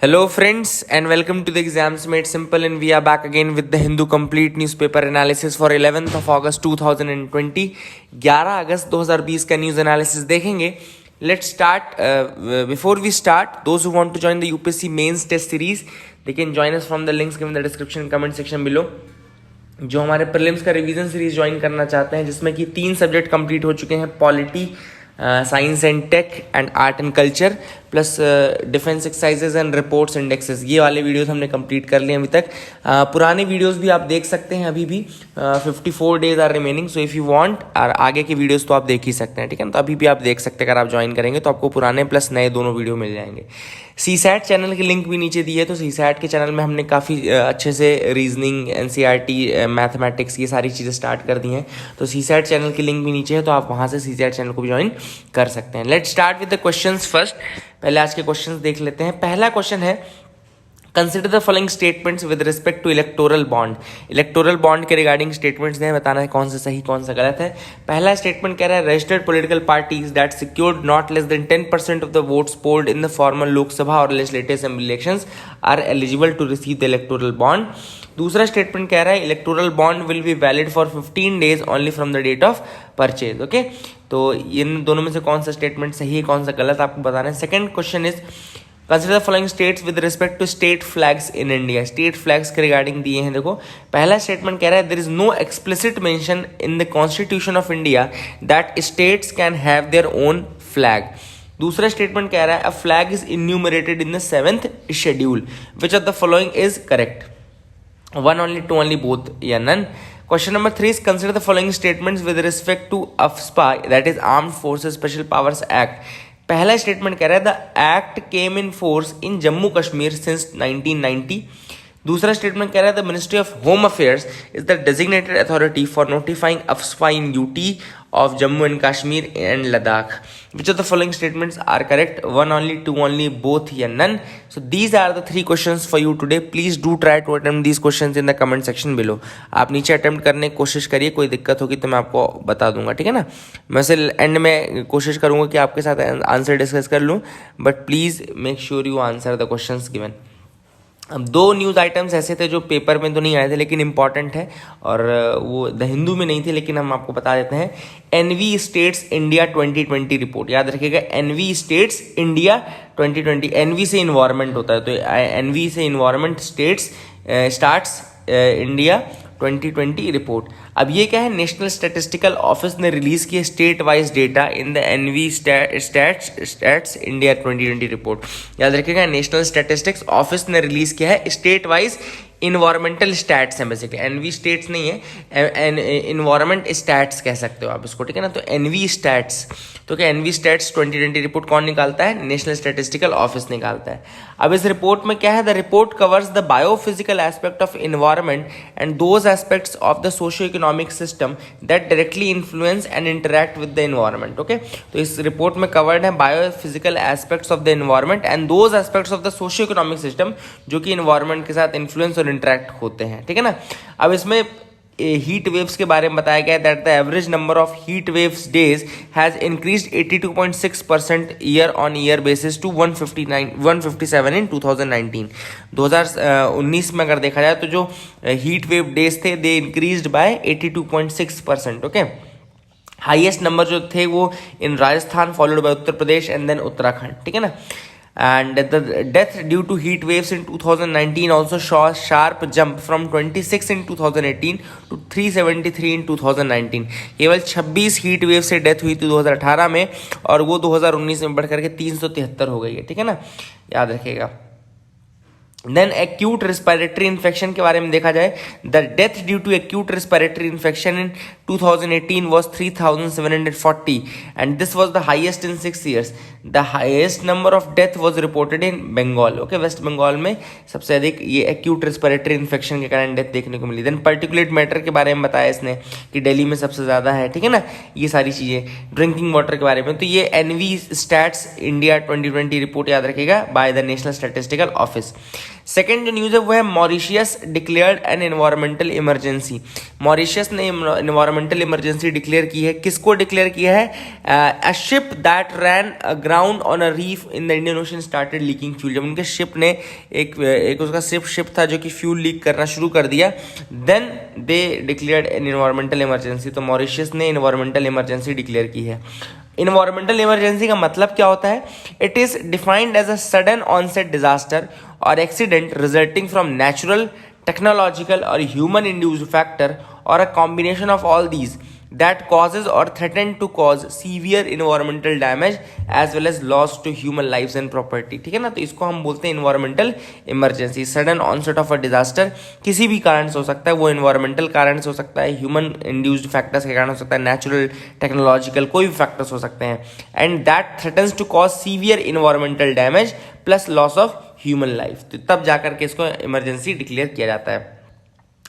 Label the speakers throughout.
Speaker 1: Hello friends and welcome to the Exams Made Simple, and we are back again with the Hindu complete newspaper analysis for 11th of August 2020. 11 अगस्त 2020 का news analysis देखेंगे. Let's start. Before we start, those who want to join the UPSC mains test series, they can join us from the links given in the description and comment section below. जो हमारे prelims का revision series join करना चाहते हैं, जिसमें कि 3 subject complete हो चुके हैं, polity, science and tech and art and culture, plus defence exercises and reports indexes, ये वाले वीडियोस हमने कंप्लीट कर लिए अभी तक. पुराने वीडियोस भी आप देख सकते हैं, अभी भी 54 days are remaining. So if you want, और आगे के वीडियोस तो आप देख ही सकते हैं, ठीक है ना. तो अभी भी आप देख सकते हैं, अगर आप ज्वाइन करेंगे तो आपको पुराने प्लस नए दोनों वीडियो मिल जाएंगे. सीसैट चैनल की लिंक भी नीचे दी है. तो सीसैट के चैनल में हमने काफ़ी अच्छे से रीजनिंग, एनसीईआरटी, मैथमेटिक्स, ये सारी चीज़ें स्टार्ट कर दी हैं. तो सीसैट चैनल की लिंक भी नीचे है, तो आप वहाँ से सीसैट चैनल को भी ज्वाइन कर सकते हैं. Let's start with the questions first. पहले आज के क्वेश्चंस देख लेते हैं. पहला क्वेश्चन है, consider the following statements with respect to electoral bond. Electoral bond के रिगार्डिंग स्टेटमेंट्स हैं, बताना है कौन सा सही कौन सा गलत है. पहला स्टेटमेंट कह रहा है, registered political parties that secured not less than 10% of the votes polled in the formal Lok Sabha और legislative assembly elections are eligible to receive the electoral bond. दूसरा स्टेटमेंट कह रहा है, electoral bond will be valid for 15 days only from the date of purchase. Okay, तो इन दोनों में से कौन सा स्टेटमेंट सही है कौन सा गलत आपको बताना है. Second question is, consider the following states with respect to state flags in India. State flags के रिगार्डिंग दिए हैं. देखो, पहला स्टेटमेंट कह रहा है, there is no explicit mention in the constitution of India that states can have their own flag. दूसरा statement कह रहा है, a flag is enumerated in the 7th schedule. Which of the following is correct? One only, two only, both, या none. Question number 3 is, consider the following statements with respect to AFSPA, that is Armed Forces Special Powers Act. पहला statement कह रहा है, the act came in force in Jammu Kashmir since 1990. दूसरा statement कह रहा है, the ministry of home affairs is the designated authority for notifying AFSPA in UT of Jammu and Kashmir and Ladakh. Which of the following statements are correct? One only, two only, both, या none. So these are the 3 questions for you today. Please do try to attempt these questions in the comment section below. आप नीचे attempt करने की कोशिश करिए, कोई दिक्कत होगी तो मैं आपको बता दूंगा, ठीक है ना. मैं से एंड में कोशिश करूंगा कि आपके साथ आंसर डिस्कस कर लूँ, but please make sure you answer the questions given. अब 2 न्यूज़ आइटम्स ऐसे थे जो पेपर में तो नहीं आए थे लेकिन इंपॉर्टेंट है, और वो द हिंदू में नहीं थे, लेकिन हम आपको बता देते हैं. एनवी स्टेट्स इंडिया 2020 रिपोर्ट, याद रखिएगा, एनवी स्टेट्स इंडिया 2020. एनवी से इन्वायरमेंट होता है, तो एनवी से environment states starts India 2020 report. अब ये क्या है, नेशनल स्टैटिस्टिकल ऑफिस ने रिलीज किया state wise data in the envi stats India 2020 report. याद रखिएगा, नेशनल स्टैटिस्टिक्स ऑफिस ने रिलीज किया है स्टेट वाइज इन्वायरमेंटल स्टैट्स हैं. बेसिकली एनवी स्टेट्स नहीं है, इन्वायरमेंट स्टैट्स कह सकते हो आप इसको, ठीक है ना. तो एनवी स्टैट्स, तो क्या एनवी स्टैट्स 2020 रिपोर्ट कौन निकालता है? नेशनल स्टैटिस्टिकल ऑफिस निकालता है. अब इस रिपोर्ट में क्या है, the report covers the biophysical aspect of environment and those aspects of the socio economic system that directly influence and interact with the environment. Okay, तो इस रिपोर्ट में कवर्ड है biophysical aspects of the environment and those aspects of the socio economic system जो कि environment के साथ influence और interact होते हैं, ठीक है ना. अब इसमें हीट वेव्स के बारे में बताया गया, that the average number of heat waves days has increased 82.6% year on year basis to 157 in 2019. 2019 में अगर देखा जाए तो जो हीट वेव डेज थे, they increased by 82.6%. Okay, highest number जो थे वो in Rajasthan, followed by Uttar Pradesh and then Uttarakhand, ठीक है ना. And the death due to heat waves in 2019 also saw a sharp jump from 26 in 2018 to 373 in 2019. केवल 26 heat wave से death हुई थी 2018 में, और वो 2019 में बढ़ करके 373 हो गई है, ठीक है ना, याद रखिएगा. देन एक्यूट रिस्पिरेटरी इन्फेक्शन के बारे में देखा जाए, the death due to acute respiratory infection in 2018 was 3,740 and this was the highest in 6 years. The highest number of death was reported in Bengal. Okay, west Bengal में सबसे अधिक ये acute respiratory infection के कारण डेथ देखने को मिली. Then particulate matter के बारे में बताया इसने कि दिल्ली में सबसे ज़्यादा है, ठीक है ना, ये सारी चीज़ें. ड्रिंकिंग वाटर के बारे में, तो ये एनवी स्टैट्स इंडिया 2020 रिपोर्ट, याद रखिएगा, by the national statistical office. Second जो न्यूज़ है वो है Mauritius declared an environmental emergency. Mauritius ने एनवायरमेंटल इमरजेंसी डिक्लेयर की है। किसको डिक्लेयर किया है? A ship that ran aground on a reef in the Indian Ocean started leaking fuel. जब उनके शिप ने एक उसका शिप था जो कि फ्यूल लीक करना शुरू कर दिया, then they declared an environmental emergency. तो मॉरिशियस ने एनवायरमेंटल इमरजेंसी डिक्लेयर की है। इन्वायरमेंटल इमरजेंसी का मतलब क्या होता है? It is defined as a sudden onset disaster और accident resulting from natural, technological और ह्यूमन इंड्यूस्ड फैक्टर और a combination of all these that causes or threaten to cause severe environmental damage as well as loss to human lives and property। ठीक है ना, तो इसको हम बोलते हैं environmental emergency। Sudden onset of a disaster किसी भी कारण से हो सकता है, वो environmental कारण से हो सकता है, human induced factors के कारण हो सकता है, natural, technological, कोई भी factors हो सकते हैं, and that threatens to cause severe environmental damage plus loss of human life। तो तब जाकर के इसको emergency declare किया जाता है।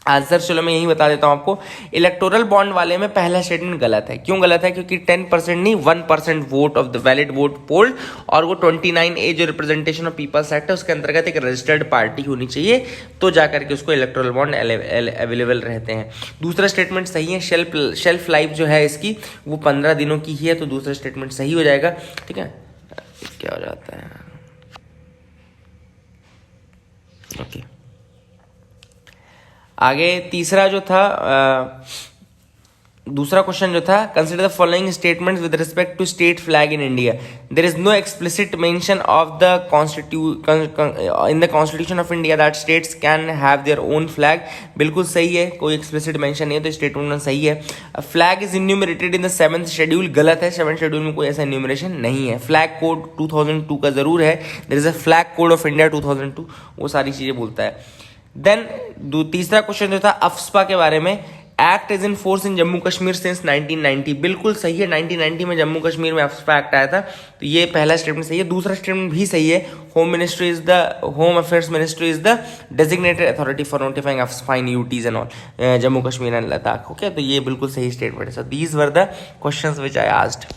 Speaker 1: आंसर चलो मैं यही बता देता हूं आपको। इलेक्टोरल बॉन्ड वाले में पहला स्टेटमेंट गलत है। क्यों गलत है? क्योंकि 10% नहीं 1% vote of the valid vote polled, और वो 29A जो रिप्रेजेंटेशन ऑफ पीपल्स एक्ट है उसके अंतर्गत एक रजिस्टर्ड पार्टी होनी चाहिए, तो जाकर के उसको इलेक्टोरल बॉन्ड अवेलेबल रहते हैं। दूसरा स्टेटमेंट सही है। शेल्फ लाइफ जो है इसकी वो 15 दिनों की ही है, तो दूसरा स्टेटमेंट सही हो जाएगा। ठीक है, क्या हो जाता है? ओके, आगे तीसरा जो था दूसरा क्वेश्चन जो था, consider the following statements with respect to state flag in India. There is no explicit mention of the in the constitution of India that states can have their own flag. बिल्कुल सही है, कोई explicit mention नहीं है, तो statement में सही है। Flag is enumerated in the 7th schedule, गलत है। 7th शेड्यूल में कोई ऐसा इन्यूमरेशन नहीं है। फ्लैग कोड 2002 का जरूर है, there is a flag code of India 2002, वो सारी चीजें बोलता है। देन तीसरा क्वेश्चन जो था अफ्स्पा के बारे में, act is in force in Jammu Kashmir since 1990। बिल्कुल सही है, 1990 में जम्मू कश्मीर में अफ्स्पा एक्ट आया था, तो ये पहला स्टेटमेंट सही है। दूसरा स्टेटमेंट भी सही है। Home affairs ministry is the designated authority for notifying AFSPA in UTs and all, Jammu Kashmir and Ladakh. Okay, तो ये बिल्कुल सही स्टेटमेंट है। So these were the questions which I asked.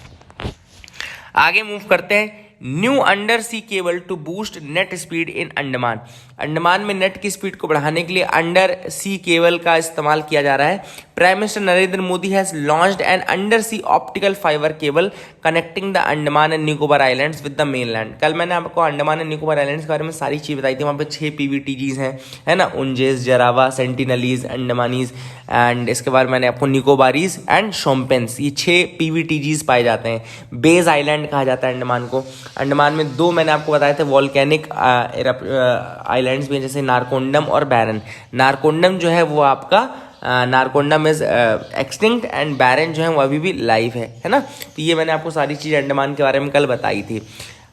Speaker 1: आगे मूव करते हैं। New undersea cable to boost net speed in Andaman. Andaman में net की स्पीड को बढ़ाने के लिए अंडर सी केबल का इस्तेमाल किया जा रहा है। Prime minister Narendra Modi has launched an undersea optical fibre cable connecting the Andaman and Nicobar islands with the mainland. कल मैंने आपको अंडमान एंड निकोबार आइलैंड्स के बारे में सारी चीज बताई थी। वहाँ पे 6 PVTGs हैं, है ना, उंजेस, जरावा, सेंटिनलीज, अंडमानीज एंड इसके बाद मैंने आपको निकोबारीज एंड शोम्पेन्स, ये 6 PVTGs पाए जाते हैं। बेस आइलैंड कहा जाता है अंडमान को। अंडमान में 2 मैंने आपको बताए थे वॉल्केनिक आइलैंड्स भी, जैसे नारकोंडम और बैरन। नारकोंडम जो है वो आपका नारकोंडम इज एक्सटिंक्ट एंड बैरन जो है वो अभी भी लाइव है ना। तो ये मैंने आपको सारी चीज़ अंडमान के बारे में कल बताई थी।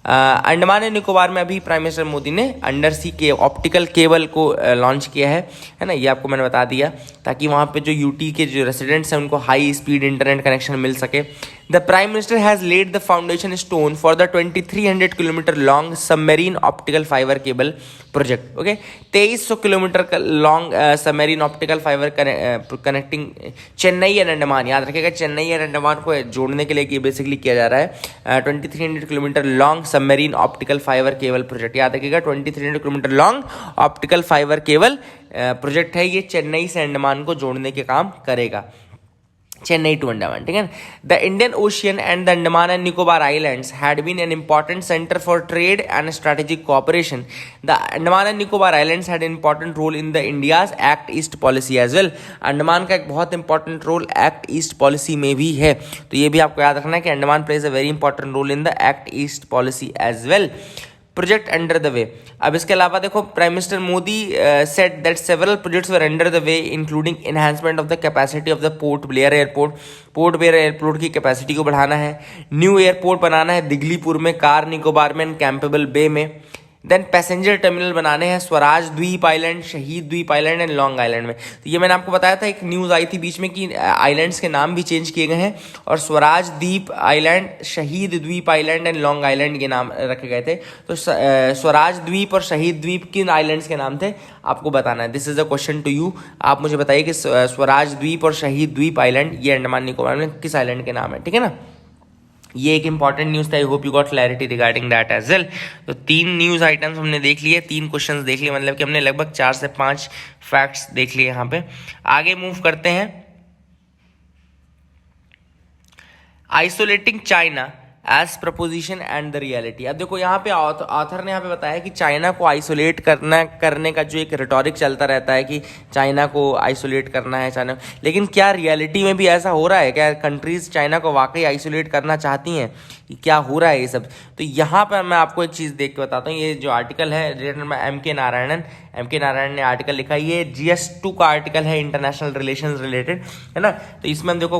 Speaker 1: अंडमान एंड निकोबार में अभी प्राइम मिनिस्टर मोदी ने अंडर सी के ऑप्टिकल केबल को लॉन्च किया है ना, ये आपको मैंने बता दिया, ताकि वहाँ पे जो यूटी के जो रेसिडेंट्स हैं उनको हाई स्पीड इंटरनेट कनेक्शन मिल सके। The prime minister has laid the foundation stone for the 2300 kilometre long submarine optical fibre cable project. Okay, 2300 kilometre का long submarine optical fibre connecting Chennai and Andaman. याद रखिएगा, Chennai and Andaman को जोड़ने के लिए ये बेसिकली किया जा रहा है। 2300 kilometre long submarine optical fibre cable project. याद रखिएगा, 2300 kilometre long optical fibre cable project है। ये चेन्नई से अंडमान को जोड़ने के काम करेगा, चेन्नई टू अंडमान। ठीक है। The Indian Ocean and the Andaman and Nicobar islands had been an important centre for trade and strategic cooperation. The Andaman and Nicobar islands had important role in the India's act east policy as well. Andaman का एक बहुत important role act east policy में भी है, तो ये भी आपको याद रखना है कि Andaman plays a very important role in the act east policy as well. Project under the way. अब इसके अलावा देखो, prime minister Modi said that several projects were under the way including enhancement of the capacity of the Port Blair airport. Port Blair airport की capacity को बढ़ाना है। New airport बनाना है दिगलीपुर में, कार निकोबार में, कैंपेबल बे में। देन पैसेंजर टर्मिनल बनाने हैं स्वराज द्वीप आइलैंड, शहीद द्वीप आइलैंड एंड लॉन्ग आइलैंड में। तो ये मैंने आपको बताया था, एक न्यूज़ आई थी बीच में कि आइलैंड्स के नाम भी चेंज किए गए हैं, और स्वराज द्वीप आइलैंड, शहीद द्वीप आइलैंड एंड लॉन्ग आइलैंड के नाम रखे गए थे। तो स्वराज द्वीप और शहीद द्वीप किन आइलैंड्स के नाम थे आपको बताना है। This is a question to you. आप मुझे बताइए कि स्वराज द्वीप और शहीद द्वीप आइलैंड ये अंडमान निकोबार में किस आइलैंड के नाम है। ठीक है ना, ये एक इंपॉर्टेंट न्यूज़ था। I hope you got clarity regarding that as well. तो 3 न्यूज़ आइटम्स हमने देख लिए, 3 क्वेश्चंस देख लिए, मतलब कि हमने लगभग 4 से 5 फैक्ट्स देख लिए यहाँ पे। आगे मूव करते हैं। Isolating China as proposition and the reality. अब देखो यहाँ पे ऑथर ने यहाँ पे बताया कि चाइना को आइसोलेट करने का जो एक रिटोरिक चलता रहता है कि चाइना को आइसोलेट करना है चाइना, लेकिन क्या रियलिटी में भी ऐसा हो रहा है? क्या कंट्रीज चाइना को वाकई आइसोलेट करना चाहती हैं? क्या हो रहा है ये सब? तो यहाँ पर मैं आपको एक चीज़ देख के बताता हूँ। ये जो आर्टिकल है रिटन बाय एम के नारायणन ने आर्टिकल लिखा है। ये GS2 का आर्टिकल है, इंटरनेशनल रिलेशंस रिलेटेड, है ना। तो इसमें हम देखो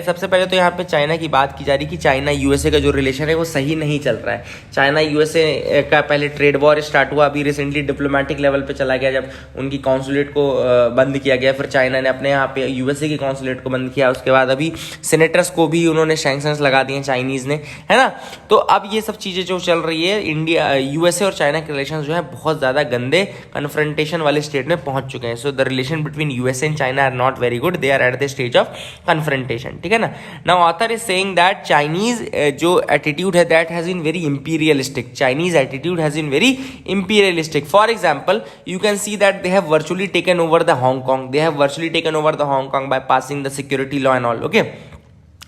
Speaker 1: सबसे पहले तो यहाँ पे चाइना की बात की जा रही कि चाइना USA का जो रिलेशन है वो सही नहीं चल रहा है। चाइना USA का पहले ट्रेड वॉर स्टार्ट हुआ, अभी रिसेंटली डिप्लोमेटिक लेवल पे चला गया जब उनकी कॉन्सुलेट को बंद किया गया। फिर चाइना ने अपने यहाँ पे USA की कॉन्सुलेट को बंद किया। उसके बाद अभी सेनेटर्स को भी उन्होंने सैंक्शंस लगा दिए चाइनीज़ ने, है ना। तो अब ये सब चीज़ें जो चल रही है, इंडिया USA और चाइना के रिलेशन जो है बहुत ज़्यादा गंदे कन्फ्रंटेशन वाले स्टेट में पहुंच चुके हैं। So the relation between USA and China are not very good, they are at the stage of confrontation, ठीक है ना। Now author is saying that Chinese जो एटीट्यूड है that has been very imperialistic. Chinese attitude has been very imperialistic. For example you can see that they have virtually taken over the Hong Kong, they have virtually taken over the Hong Kong by passing the security law and all, okay.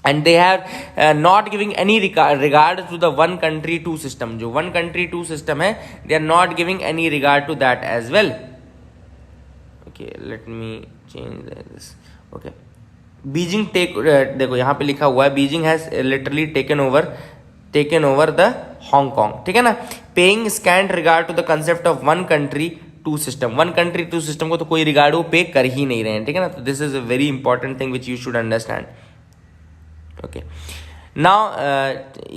Speaker 1: And they have not giving any regard to the one country two system. जो one country two system है, they are not giving any regard to that as well. Okay, let me change this. Okay, Beijing देखो यहाँ पे लिखा हुआ है Beijing has literally taken over the Hong Kong, ठीक है ना। Paying scant regard to the concept of one country two system. One country two system को तो कोई regard वो पे कर ही नहीं रहे हैं, ठीक है ना। तो this is a very important thing which you should understand. Okay now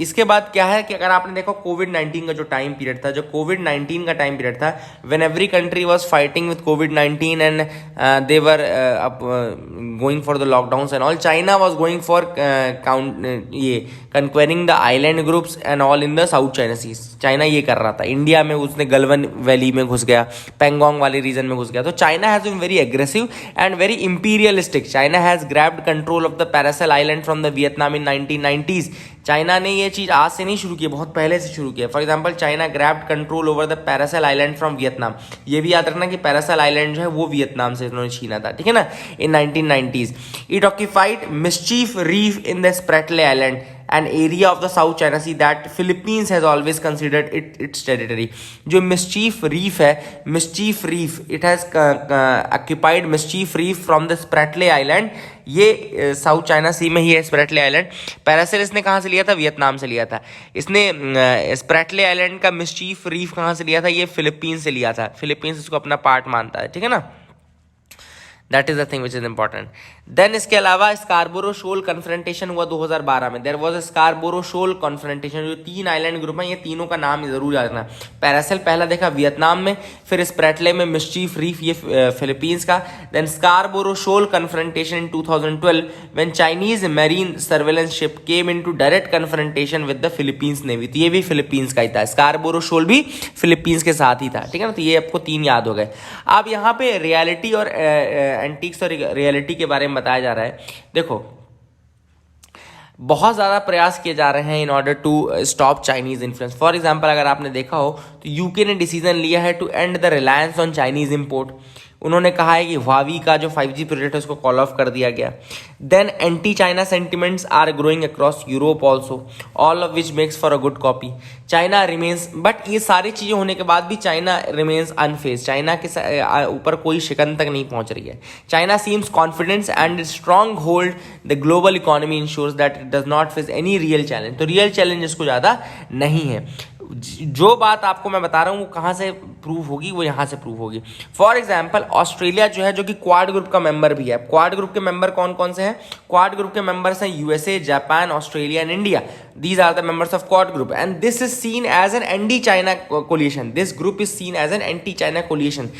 Speaker 1: इसके बाद क्या है कि अगर आपने देखो कोविड-19 का जो टाइम पीरियड था, जो कोविड-19 का टाइम पीरियड था, when every country was fighting with कोविड-19 and they were going for the lockdowns and all, China was going for conquering the island groups and all in the South China Sea. China ये कर रहा था। India में उसने Galwan valley में घुस गया, पेंगोंग वाले रीजन में घुस गया। तो China has been very aggressive and very imperialistic. China has grabbed control of the Paracel island from the Vietnam in 1990। China ने ये चीज आज से नहीं शुरू की, बहुत पहले से शुरू किया। For example China grabbed control over the Paracel island from Vietnam. ये भी याद रखना कि पैरासेल आइलैंड जो है वो वियतनाम से इन्होंने छीना था, ठीक है ना, इन 1990s। It occupied mischief reef in the Spratly island, an area of the South China Sea that Philippines has always considered its territory. जो Mischief Reef है, Mischief Reef, it has occupied Mischief Reef from the Spratly Island. ये south China सी में ही है Spratly island. Paracel इसने कहाँ से लिया था? वियतनाम से लिया था। इसने स्प्रेटले आइलैंड का मिस्चीफ रीफ कहाँ से लिया था? ये फिलीपींस से लिया था। फिलीपींस इसको अपना पार्ट मानता है, ठीक है ना। That is the thing which is important. Then इसके अलावा स्कारबोरो शोल कन्फ्रंटेशन हुआ 2012 में। There was a Scarborough Shoal confrontation. जो 3 आइलैंड ग्रुप हैं, ये तीनों का नाम जरूर याद रखना। पैरासेल पहला देखा वियतनाम में, फिर स्प्रेटले में मिस्चीफ रीफ ये फिलीपींस का। Then Scarborough Shoal confrontation in 2012 when Chinese marine surveillance ship came into direct confrontation with the Philippines navy. तो ये भी फिलीपींस का ही था। स्कारबोरो शोल भी फिलीपींस के साथ ही था, ठीक है ना। तो ये आपको 3 याद हो गए। अब यहाँ पे रियलिटी और एंटीक्स और रियलिटी के बारे में बताया जा रहा है। देखो बहुत ज़्यादा प्रयास किए जा रहे हैं in order to stop Chinese influence. For example अगर आपने देखा हो तो यूके ने डिसीजन लिया है to end the reliance on Chinese import. उन्होंने कहा है कि हुआवी का जो 5G प्रोजेक्ट है उसको कॉल ऑफ कर दिया गया। Then anti China sentiments are growing across Europe also, all of which makes for a good copy. China remains, but ये सारी चीज़ें होने के बाद भी चाइना रिमेन्स अनफेस्ड। चाइना के ऊपर कोई शिकन तक नहीं पहुंच रही है। China seems confidence and strong hold the global economy ensures that it does not face any real challenge. तो रियल चैलेंज इसको ज़्यादा नहीं है। जो बात आपको मैं बता रहा हूँ वो कहाँ से प्रूव होगी? वो यहाँ से प्रूव होगी। फॉर एग्जाम्पल ऑस्ट्रेलिया जो है, जो कि क्वाड ग्रुप का मेंबर भी है। क्वाड ग्रुप के मेंबर कौन कौन से हैं? क्वाड ग्रुप के मेंबर्स हैं USA, Japan, Australia and India. These are the members of Quad group and this is seen as an anti-China coalition. This group is seen as an anti-China coalition.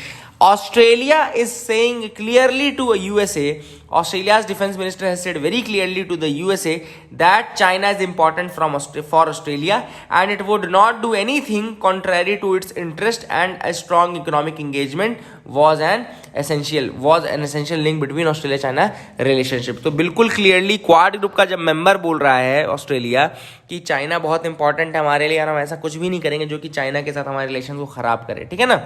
Speaker 1: Australia is saying clearly to USA, Australia's defense minister has said very clearly to the USA that China is important for Australia and it would not do anything contrary to its interest, and a strong economic engagement was an essential link between Australia China relationship. तो बिल्कुल clearly quad group का जब member बोल रहा है Australia कि China बहुत important है हमारे लिए और हम ऐसा कुछ भी नहीं करेंगे जो कि चाइना के साथ हमारे रिलेशन को खराब करे, ठीक है ना।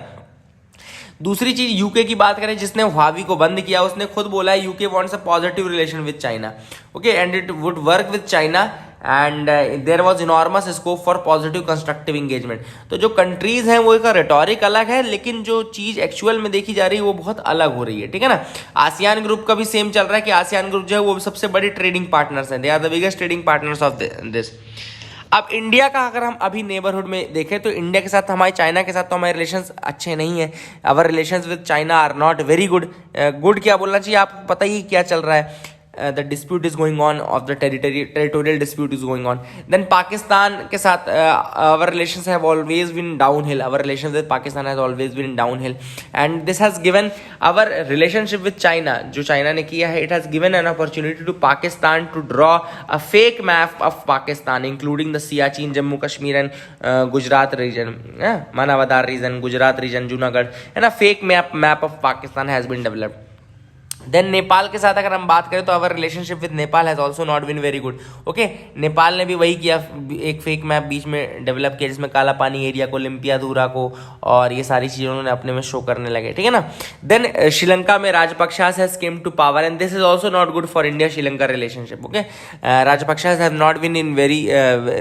Speaker 1: दूसरी चीज यूके की बात करें, जिसने हुआवी को बंद किया, उसने खुद बोला है UK wants a positive relation with China, okay, and it would work with China and there was enormous scope for positive constructive engagement. तो जो कंट्रीज हैं वो एक रेटोरिक अलग है, लेकिन जो चीज एक्चुअल में देखी जा रही है वो बहुत अलग हो रही है, ठीक है ना। आसियान ग्रुप का भी सेम चल रहा है कि आसियान ग्रुप जो है वो सबसे बड़ी ट्रेडिंग पार्टनर्स हैं, they are the biggest trading partners of this. अब इंडिया का अगर हम अभी नेबरहुड में देखें तो इंडिया के साथ हमारे, चाइना के साथ तो हमारे रिलेशंस अच्छे नहीं है। Our relations with China are not very good. Good क्या बोलना चाहिए, आपको पता ही क्या चल रहा है, the dispute is going on of the territorial dispute is going on. Then Pakistan के साथ our relations have always been downhill. Our relations with Pakistan has always been downhill, and this has given our relationship with China, जो China ने किया है, it has given an opportunity to Pakistan to draw a fake map of Pakistan, including the Siachen, Jammu Kashmir and Gujarat region, Manavadar region, Gujarat region, Junagadh, and a fake map of Pakistan has been developed. Then Nepal के साथ अगर हम बात करें तो our relationship with Nepal has also not been very good, okay. Nepal ने भी वही किया, एक फेक मैप बीच में डेवलप किया जिसमें काला पानी एरिया को, लिम्पियाधूरा को और ये सारी चीज़ें उन्होंने अपने में शो करने लगे, ठीक है ना। देन श्रीलंका में Rajapaksas has came to power and this is also not good for India Sri Lanka relationship, okay. Rajapaksas have not been in very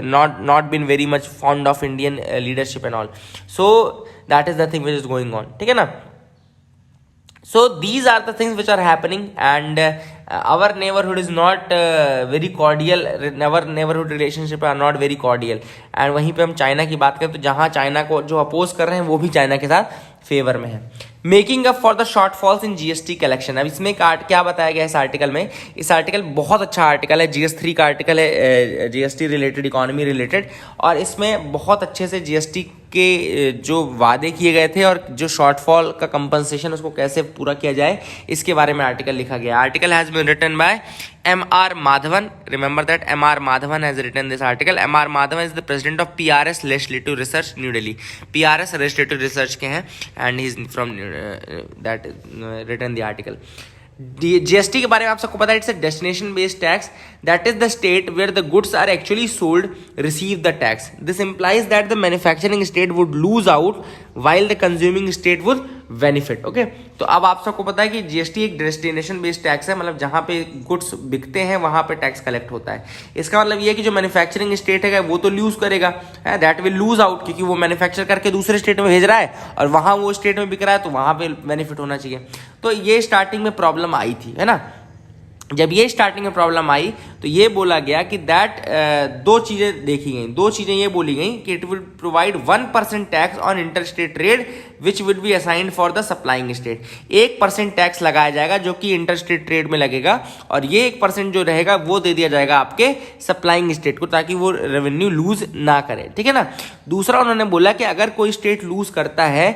Speaker 1: not been very much fond of Indian leadership and all, so that is the thing which is going on, ठीक है ना। So these are the things which are happening, and our neighborhood is not very cordial. Our neighborhood relationship are not very cordial. And वहीं पे हम China की बात करें तो जहाँ चाइना को जो अपोज कर रहे हैं वो भी चाइना के साथ फेवर में है। Making up for the shortfalls in GST collection. अब इसमें क्या बताया गया है इस आर्टिकल में, इस आर्टिकल बहुत अच्छा आर्टिकल है, GS3 का आर्टिकल है, जीएसटी रिलेटेड, इकोनॉमी रिलेटेड, और इसमें बहुत अच्छे से जीएसटी के जो वादे किए गए थे और जो शॉर्टफॉल का कंपनसेशन उसको कैसे पूरा किया जाए इसके बारे में आर्टिकल लिखा गया। Article has been written by M.R. Madhavan. Remember that M.R. Madhavan has written this article. M.R. Madhavan is the president of PRS Legislative Research, New Delhi. PRS Legislative Research के हैं and he is from that written the article. GST के बारे में आप सबको पता है, it's a destination based tax, that is the state where the goods are actually sold receive the tax. This implies that the manufacturing state would lose out while the consuming state would benefit, okay. तो अब आप सबको पता है कि GST एक destination based tax है, मतलब जहां पे गुड्स बिकते हैं वहां पे टैक्स कलेक्ट होता है। इसका मतलब ये है कि जो मैन्युफैक्चरिंग स्टेट है वो तो लूज करेगा, दैट विल लूज आउट, क्योंकि वो मैन्युफैक्चर करके दूसरे स्टेट में भेज रहा है और वहां वो स्टेट में बिक रहा है तो वहां पे बेनिफिट होना चाहिए। तो ये स्टार्टिंग में प्रॉब्लम आई थी, है ना। जब ये स्टार्टिंग में प्रॉब्लम आई तो ये बोला गया कि दैट दो चीजें देखी गई, दो चीजें ये बोली गई कि it will provide 1% tax on inter state trade which will be assigned for the supplying state. 1% tax लगाया जाएगा जो कि इंटर स्टेट ट्रेड में लगेगा, और ये 1% जो रहेगा वो दे दिया जाएगा आपके सप्लाइंग स्टेट को, ताकि वो रेवेन्यू लूज ना करे, ठीक है ना। दूसरा उन्होंने बोला कि अगर कोई स्टेट लूज करता है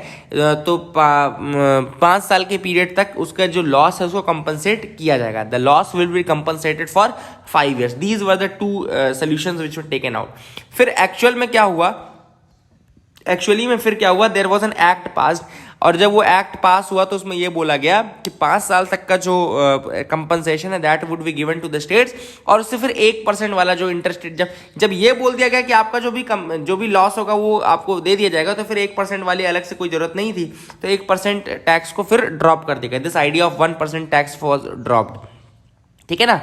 Speaker 1: तो 5 साल के पीरियड तक उसका जो लॉस है उसको कंपनसेट किया जाएगा। The loss will be compensated for 5 years. These were the two solutions which were taken out. फिर एक्चुअल में क्या हुआ, there was an act passed, और जब वो एक्ट पास हुआ तो उसमें ये बोला गया कि 5 साल तक का जो कंपनसेशन है that would be given to the states, और उससे फिर 1% वाला जो इंटरेस्ट, जब ये बोल दिया गया कि आपका जो भी लॉस होगा वो आपको दे दिया जाएगा, तो फिर 1% वाली अलग से कोई जरूरत नहीं थी, तो 1% टैक्स को फिर ड्रॉप कर दिया गया। This idea of 1% tax was dropped, ठीक है ना।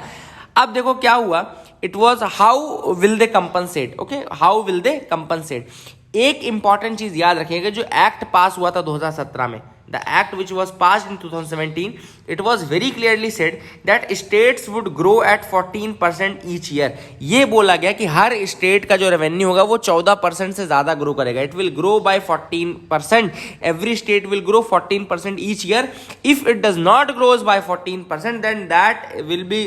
Speaker 1: अब देखो क्या हुआ, it was how will they compensate, okay, how will they compensate. एक इंपॉर्टेंट चीज याद रखिएगा, जो एक्ट पास हुआ था 2017 में, the act which was pass in 2017, it was very clearly said that states would grow at 14% each year. ये बोला गया कि हर स्टेट का जो रेवेन्यू होगा वो 14% से ज्यादा ग्रो करेगा, it will grow by 14%, every state will grow 14% each year. If it does not grows by 14% then that will be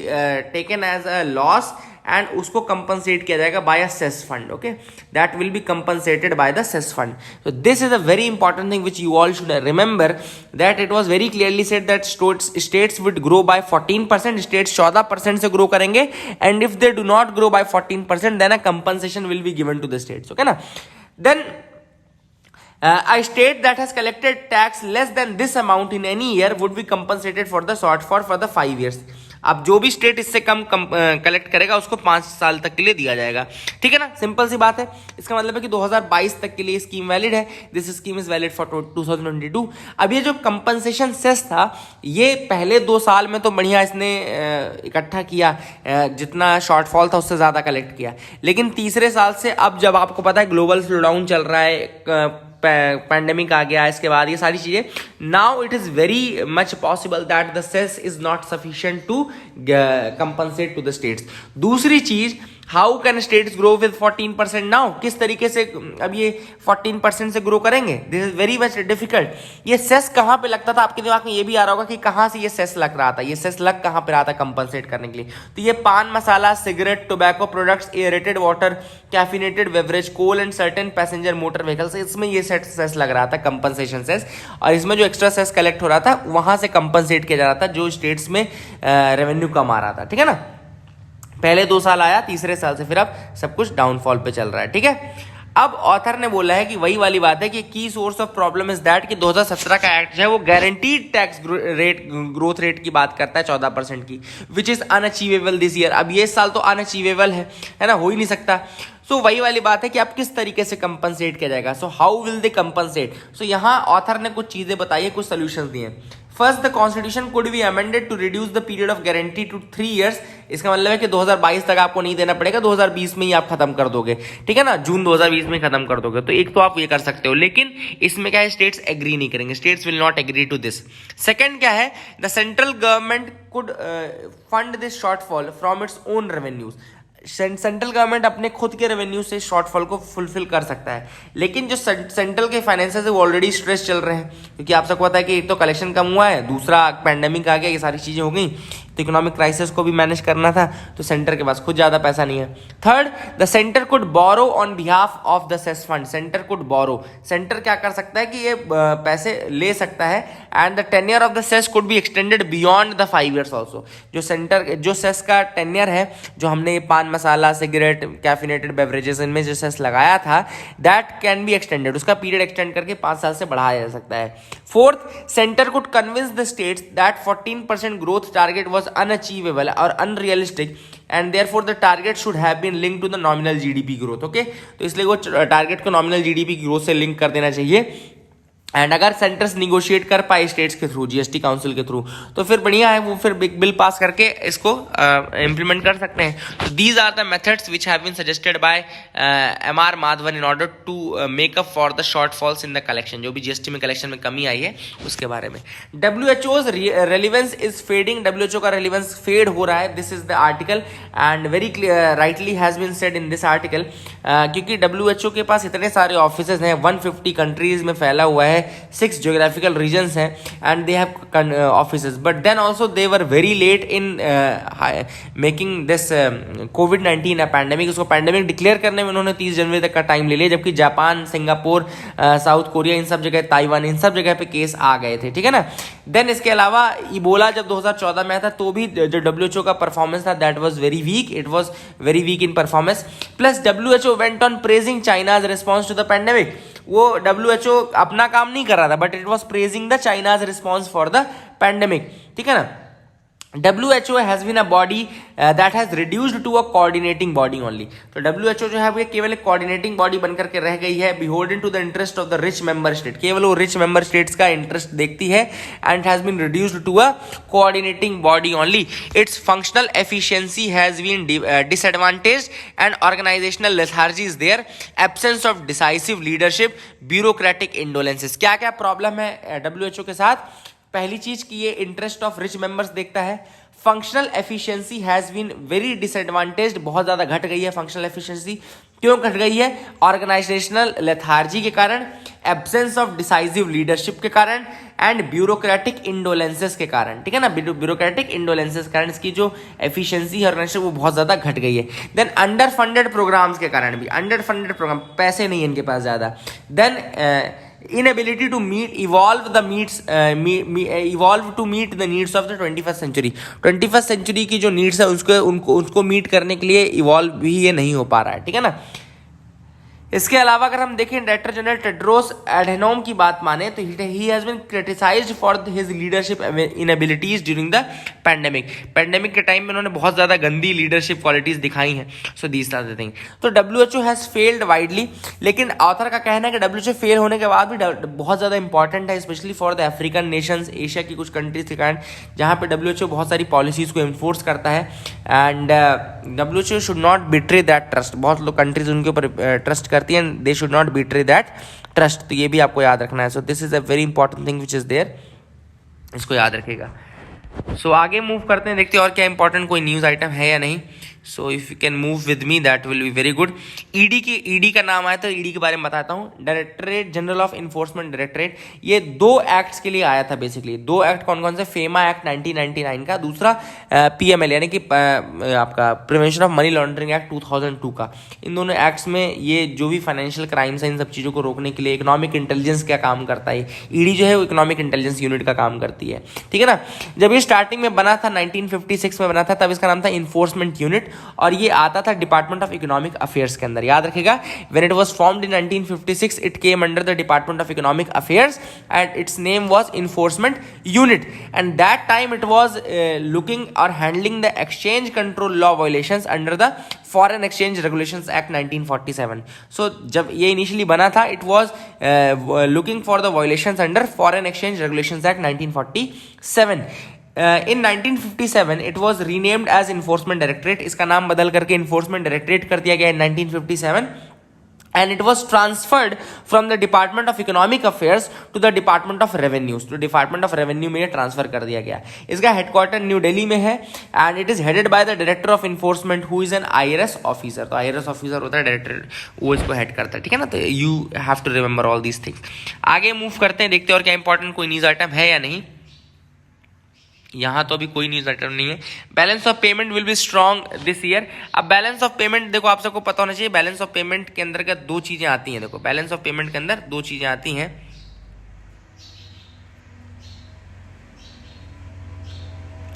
Speaker 1: taken as a loss and उसको कंपनसेट किया जाएगा by a cess fund, okay, that will be compensated by the cess fund. So this is a very important thing which you all should remember, that it was very clearly said that states width grow by 14%, states 14% से grow करेंगे, and if they do not grow by 14% then a compensation will be given to the states, okay ना। देन a state that has collected tax less than this amount in any year would be compensated for the shortfall for the 5 years. अब जो भी state इससे कम collect करेगा उसको 5 साल तक के लिए दिया जाएगा, ठीक है ना, सिंपल सी बात है। इसका मतलब है कि 2022 तक के लिए स्कीम वैलिड है, this scheme is valid for 2022। अब ये जो कंपनसेशन सेस था ये पहले 2 साल में तो बढ़िया इसने इकट्ठा किया, जितना शॉर्टफॉल था उससे ज़्यादा कलेक्ट किया, लेकिन तीसरे साल से अब जब आपको पता है ग्लोबल स्लोडाउन चल रहा है, पैंडेमिक आ गया, इसके बाद ये सारी चीजें, now it is very much possible that the cess is not sufficient to compensate to the states. दूसरी चीज, how can states grow with 14% now, किस तरीके से अब ये 14% से ग्रो करेंगे, this is very much difficult. ये सेस कहां पे लगता था, आपके दिमाग में ये भी आ रहा होगा कि कहां से ये सेस लग रहा था, ये सेस लग कहां पे रहा था कंपनसेट करने के लिए, तो ये pan masala, cigarette, tobacco products, aerated water, caffeinated beverage, coal and certain passenger motor vehicles, इसमें ये सेस लग रहा था कंपनसेशन सेस, और इसमें जो एक्स्ट्रा सेस कलेक्ट हो रहा था वहां से कंपनसेट किया जा रहा था जो स्टेट्स में रेवेन्यू कम आ रहा था, ठीक है ना। पहले 2 साल आया, तीसरे साल से फिर अब सब कुछ डाउनफॉल पे चल रहा है, ठीक है। अब ऑथर ने बोला है कि वही वाली बात है कि की source of problem is that कि 2017 का एक्ट जो है वो guaranteed tax rate growth rate की बात करता है 14% की, which is unachievable this year. अब ये साल तो अनअचीवेबल है ना, हो ही नहीं सकता। सो वही वाली बात है कि आप किस तरीके से कंपनसेट किया जाएगा, so how will they compensate. So यहाँ ऑथर ने कुछ चीजें बताई है, कुछ सोल्यूशन दिए। First, the constitution could be amended to reduce the period of guarantee to 3 years. इसका मतलब है कि 2022 तक आपको नहीं देना पड़ेगा, 2020 में ही आप खत्म कर दोगे, ठीक है ना, जून 2020 में खत्म कर दोगे। तो एक तो आप ये कर सकते हो, लेकिन इसमें क्या है, स्टेट्स एग्री नहीं करेंगे, states will not agree to this. Second क्या है, the central government could fund this shortfall from its own revenues. Central government अपने खुद के रेवेन्यू से शॉर्टफॉल को फुलफिल कर सकता है, लेकिन जो सेंट्रल के फाइनेंसेस है वो ऑलरेडी स्ट्रेस चल रहे हैं, क्योंकि आप सबको पता है कि एक तो कलेक्शन कम हुआ है, दूसरा पैंडेमिक आ गया, ये सारी चीजें हो गई, तो इकोनॉमिक क्राइसिस को भी मैनेज करना था, तो सेंटर के पास खुद ज्यादा पैसा नहीं है। Third, the centre could borrow on behalf of the cess fund. Centre could borrow, centre क्या कर सकता है कि ये पैसे ले सकता है, and the tenure of the cess could be extended beyond the 5 years also. जो सेंटर जो सेस का टेन्योर है, जो हमने पान मसाला, सिगरेट, कैफिनेटेड बेवरेजेस, इनमें जो सेस लगाया था, दैट कैन बी एक्सटेंडेड, उसका पीरियड एक्सटेंड करके 5 साल से बढ़ाया जा सकता है। Fourth, centre could convince the states that 14% growth target was unachievable or unrealistic and therefore the target should have been linked to the nominal GDP growth, okay? तो इसलिए वो टारगेट को नॉमिनल जीडीपी ग्रोथ से link कर देना चाहिए। And अगर centres negotiate कर पाए स्टेट्स के थ्रू, जीएसटी काउंसिल के थ्रू, तो फिर बढ़िया है, वो फिर बिग बिल पास करके इसको इम्प्लीमेंट कर सकते हैं। These are the methods which have been suggested by MR Madhavan in order to make up for the shortfalls in the collection, जो भी जीएसटी में कलेक्शन में कमी आई है उसके बारे में। डब्ल्यूएचओज रेलिवेंस इज फेडिंग, डब्ल्यूएचओ का रेलिवेंस फेड हो रहा है, this is the article and very rightly has been said in this article, क्योंकि डब्ल्यूएचओ के पास इतने सारे ऑफिसेज हैं, 150 कंट्रीज में फैला हुआ है, 6 geographical regions हैं, and they have offices, but then also they were very late in making this COVID-19 pandemic. उसको पैंडेमिक डिक्लेयर करने में उन्होंने 30 जनवरी तक का टाइम ले लिया, जबकि जापान, सिंगापुर, साउथ कोरिया, इन सब जगह, ताइवान, इन सब जगह पे केस आ गए थे, ठीक है ना। देन इसके अलावा इबोला जब 2014 में आया था, तो भी जो डब्ल्यूएचओ का परफॉर्मेंस था that was very weak, it was very weak in performance. Plus WHO went on praising China's response to the pandemic. वो डब्ल्यूएचओ अपना काम नहीं कर रहा था, but it was praising the China's response for the pandemic, ठीक है ना। WHO has been a body that has reduced to a coordinating body only। तो WHO जो है वो केवल एक coordinating body बनकर के रह गई है, beholden to the interest of the rich member state, केवल वो rich member states का interest देखती है, and has been reduced to a coordinating body only। Its functional efficiency has been disadvantaged and organizational lethargy is there, absence of decisive leadership, bureaucratic indolences। क्या क्या problem है WHO के साथ? पहली चीज कि ये इंटरेस्ट ऑफ रिच मेंबर्स देखता है। Functional efficiency has been very disadvantaged, बहुत ज्यादा घट गई है फंक्शनल एफिशिएंसी। क्यों घट गई है? ऑर्गेनाइजेशनल लेथार्जी के कारण, एब्सेंस ऑफ डिसाइसिव लीडरशिप के कारण, एंड ब्यूरोक्रेटिक इंडोलेंसेस के कारण, ठीक है ना। ब्यूरोक्रेटिक इंडोलेंसेस के कारण इसकी जो एफिशिएंसी है ऑर्गेनाइजेशन वो बहुत ज्यादा घट गई है। देन अंडर फंडेड प्रोग्राम्स के कारण भी, अंडर फंडेड प्रोग्राम, पैसे नहीं है इनके पास ज्यादा। Then inability to evolve to meet the needs of the 21st century। 21st century की जो नीड्स है उसको मीट करने के लिए इवॉल्व भी ये नहीं हो पा रहा है, ठीक है ना। इसके अलावा अगर हम देखें डायरेक्टर जनरल टेड्रोस एडहेनोम की बात माने तो ही has been criticised for his leadership inabilities during the pandemic के टाइम में उन्होंने बहुत ज़्यादा गंदी लीडरशिप क्वालिटीज दिखाई हैं। So these are the thing. तो WHO हैज़ फेल्ड वाइडली, लेकिन ऑथर का कहना है कि WHO फेल होने के बाद भी बहुत ज़्यादा इंपॉर्टेंट है, specially for the African Nations, Asia की कुछ कंट्रीज के कारण जहाँ पे WHO बहुत सारी पॉलिसीज़ को इन्फोर्स करता है। And WHO should not betray that trust. बहुत लोग कंट्रीज उनके ऊपर ट्रस्ट करती हैं, they should not betray that trust. तो ये भी आपको याद रखना है। So this is a very important thing which is there, इसको याद रखिएगा। सो आगे मूव करते हैं, देखते हैं और क्या इंपॉर्टेंट कोई न्यूज़ आइटम है या नहीं। सो if you can move with me that will be very good. ED का नाम आया तो ईडी के बारे में बताता हूँ। Directorate general of enforcement directorate, ये 2 एक्ट्स के लिए आया था बेसिकली। 2 एक्ट कौन कौन से? फेमा एक्ट 1999 का, दूसरा PML यानी कि आपका prevention of money laundering act 2002 का। इन दोनों एक्ट्स में ये जो भी फाइनेंशियल क्राइम्स हैं इन सब चीज़ों को रोकने के लिए इकोनॉमिक इंटेलिजेंस क्या काम करता है, ईडी जो है वो इकोनॉमिक इंटेलिजेंस यूनिट का काम करती है, ठीक है ना। जब ये स्टार्टिंग में बना था 1956 में बना था, तब इसका नाम था इन्फोर्समेंट यूनिट और ये आता था डिपार्टमेंट ऑफ इकोनॉमिक अफेयर्स के अंदर। याद रखिएगा, when it was formed in 1956 it came under the department of economic affairs and its name was enforcement unit and that time it was looking और handling the exchange control law violations under the foreign exchange regulations act 1947। So जब ये initially बना था it was looking for the violations under foreign exchange regulations act 1947। In 1957 it was renamed as Enforcement Directorate। इसका नाम बदल करके Enforcement Directorate कर दिया गया in 1957 and it was transferred from the Department of Economic Affairs to the Department of Revenue। तो Department of Revenue में ये ट्रांसफर कर दिया गया। इसका हेडक्वार्टर न्यू दिल्ली में है and it is headed by the Director of Enforcement who is an IRS officer। तो IRS officer होता है डायरेक्टर, वो इसको हेड करता है, ठीक है ना। तो you have to remember all these things। आगे मूव करते हैं, देखते हैं और क्या इंपॉर्टेंट कोई न्यूज़ आइटम है या नहीं। यहाँ तो अभी कोई न्यूज़ आइटम नहीं है। Balance of payment will be strong this year. अब बैलेंस ऑफ पेमेंट देखो, आप सबको पता होना चाहिए बैलेंस ऑफ पेमेंट के अंदर क्या 2 चीज़ें आती हैं। देखो बैलेंस ऑफ पेमेंट के अंदर 2 चीज़ें आती हैं।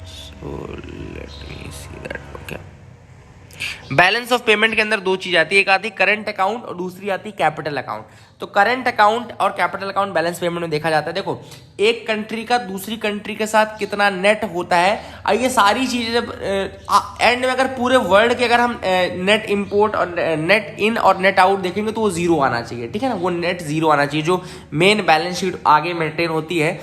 Speaker 1: So let me see that. Okay, balance of payment के अंदर 2 चीज़ आती है, एक आती है करंट अकाउंट और दूसरी आती है कैपिटल अकाउंट। तो करंट अकाउंट और कैपिटल अकाउंट बैलेंस पेमेंट में देखा जाता है। देखो एक कंट्री का दूसरी कंट्री के साथ कितना नेट होता है, और ये सारी चीजें जब एंड में अगर पूरे वर्ल्ड के अगर हम नेट इंपोर्ट और नेट इन और नेट आउट देखेंगे तो वो 0 आना चाहिए, ठीक है ना। वो नेट 0 आना चाहिए, जो मेन बैलेंस शीट आगे मेंटेन होती है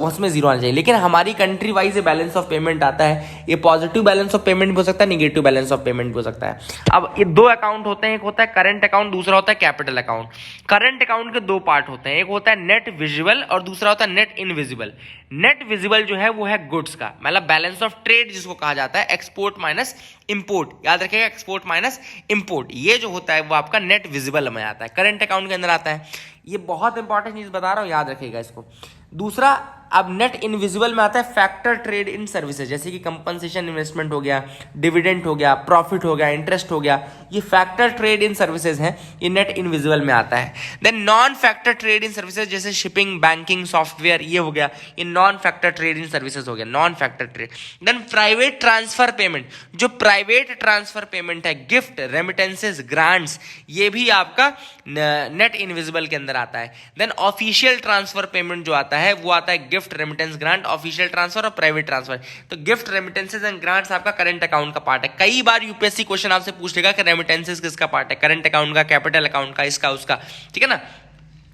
Speaker 1: उसमें 0 आना चाहिए। लेकिन हमारी country wise balance of payment आता है, ये पॉजिटिव बैलेंस ऑफ पेमेंट भी हो सकता है, निगेटिव बैलेंस ऑफ पेमेंट भी हो सकता है। अब ये 2 अकाउंट होते हैं, एक होता है करंट अकाउंट, दूसरा होता है कैपिटल अकाउंट। करंट अकाउंट के 2 पार्ट होते हैं, एक होता है नेट विजिबल और दूसरा होता है नेट इनविजिबल। नेट विजिबल जो है वो है गुड्स का, मतलब बैलेंस ऑफ ट्रेड जिसको कहा जाता है, एक्सपोर्ट माइनस इंपोर्ट। याद रखिएगा, एक्सपोर्ट माइनस इंपोर्ट, ये जो होता है वो आपका नेट विजिबल में आता है, करंट अकाउंट के अंदर आता है। ये बहुत इंपॉर्टेंट चीज बता रहा हूं, याद रखिएगा इसको। दूसरा, अब नेट इनविजिबल में आता है फैक्टर ट्रेड इन सर्विसेज, जैसे कि कंपनसेशन इन्वेस्टमेंट हो गया, डिविडेंड हो गया, प्रॉफिट हो गया, इंटरेस्ट हो गया, ये फैक्टर ट्रेड इन सर्विसेज हैं, ये नेट इनविजिबल में आता है। Then non factor trade in services जैसे शिपिंग, बैंकिंग, सॉफ्टवेयर, ये हो गया, ये non factor trade in services हो गया, non factor trade. Then private transfer payment, जो प्राइवेट ट्रांसफर पेमेंट है, गिफ्ट, रेमिटेंसेज, ग्रांट्स, ये भी आपका नेट इनविजिबल के अंदर आता है। देन ऑफिशियल ट्रांसफर पेमेंट जो आता है वो आता है gift, remittance, grant, official transfer और प्राइवेट ट्रांसफर। तो गिफ्ट, रेमिटेंसेस एंड ग्रांट्स आपका करंट अकाउंट का पार्ट है। कई बार यूपीएससी क्वेश्चन आपसे पूछ लेगा कि रेमिटेंसेस किसका पार्ट है, करंट अकाउंट का, कैपिटल अकाउंट का, इसका उसका, ठीक है ना।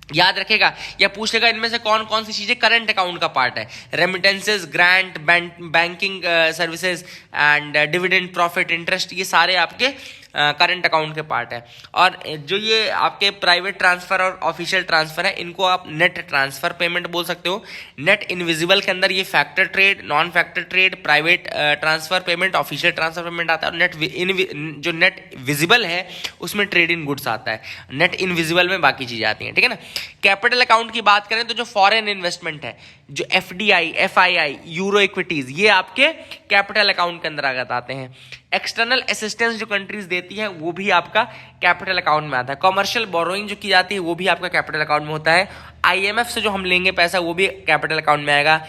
Speaker 1: याद रखेगा, या पूछ लेगा इनमें से कौन कौन सी चीजें करंट अकाउंट का पार्ट है। Remittances, grant, banking services and dividend, profit, interest, ये सारे आपके करंट अकाउंट के पार्ट है। और जो ये आपके प्राइवेट ट्रांसफर और ऑफिशियल ट्रांसफर है, इनको आप नेट ट्रांसफर पेमेंट बोल सकते हो। नेट इनविजिबल के अंदर ये factor trade, non factor trade, private transfer payment, official transfer payment आता है। और जो नेट विजिबल है उसमें ट्रेड इन गुड्स आता है, नेट इनविजिबल में बाकी चीजें आती हैं, ठीक है ना। कैपिटल अकाउंट की बात करें तो जो फॉरेन इन्वेस्टमेंट है, जो FDI, FII, यूरो इक्विटीज, ये आपके कैपिटल अकाउंट के अंदर आते हैं। एक्सटर्नल असिस्टेंस जो कंट्रीज देती है वो भी आपका कैपिटल अकाउंट में आता है। कमर्शियल बोरोइंग जो की जाती है वो भी आपका कैपिटल अकाउंट में होता है। IMF से जो हम लेंगे पैसा वो भी कैपिटल अकाउंट में आएगा।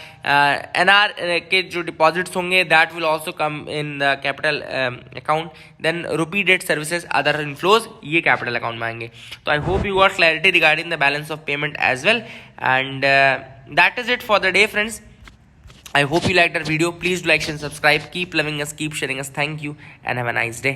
Speaker 1: NR के जो डिपॉजिट्स होंगे that will also come in the capital account. Then rupee debt services other inflows ये कैपिटल अकाउंट में आएंगे। तो I hope you got clarity regarding the balance of payment as well, and that is it for the day friends. I hope you liked our video. Please do like and subscribe. Keep loving us, keep sharing us. Thank you and have a nice day.